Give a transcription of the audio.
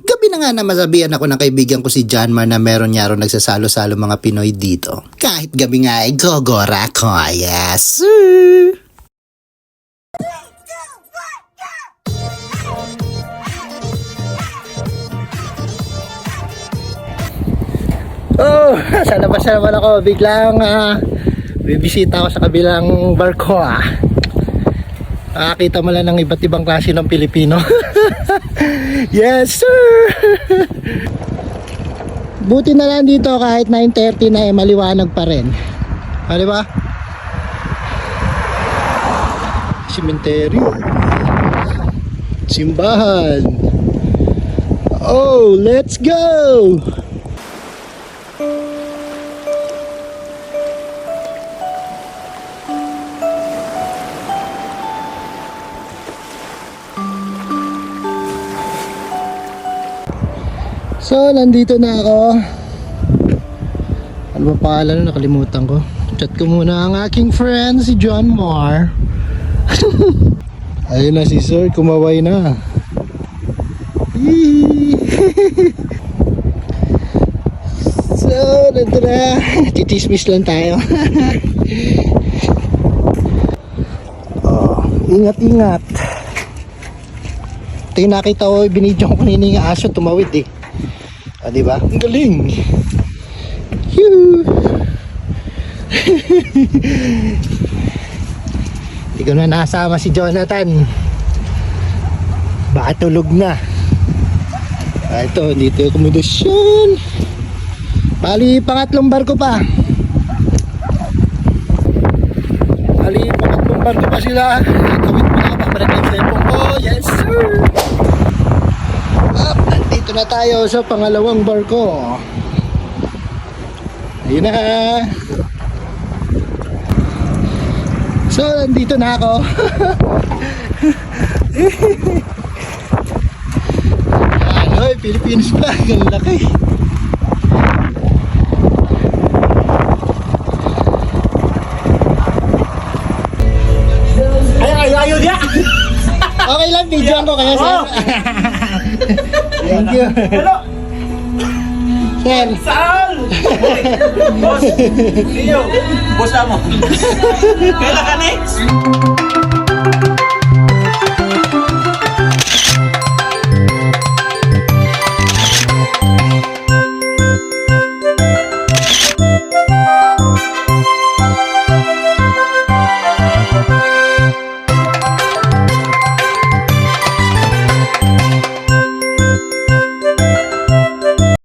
Gabi na nga na masabihan ako ng kaibigan ko si John Mar na meron niya ron nagsasalo-salo mga Pinoy dito. Kahit gabi nga ay gogora ko, yes sir! Oh, sa labas na naman ako. Biglang bibisita ako sa kabilang barko Nakakita mo lang ng iba't ibang klase ng Pilipino. Yes sir! Buti na lang dito kahit 9:30 na maliwanag pa rin. Di ba? Cemetery, simbahan. Oh, let's go! So, nandito na ako. Ano ba pangalan? Nakalimutan ko. Chat ko muna ang aking friend, si John Mar. Ayun na si Sir, kumaway na. So, nandito na. Titismis lang tayo. Oh, ingat-ingat. Ito yung nakita ko, binidyo ko kanina yung aso, tumawid diba? Ang galing! Hindi ko na nasama si Jonathan. Baka tulog na. Ito, dito yung akomodasyon. Bali, pangatlong barko pa. Sila. Tawid mo na, pabalik ang cellphone ko. Yes sir! Nandito na tayo sa pangalawang barko. Ayun na. So, nandito na ako. Ay, Philippines flag. Ang laki. Ayaw niya! Okay lang, video ko kaya sir. Thank you. Hello! Sir. Saan? Boss! Leo! Boss mo! Kailan ka next?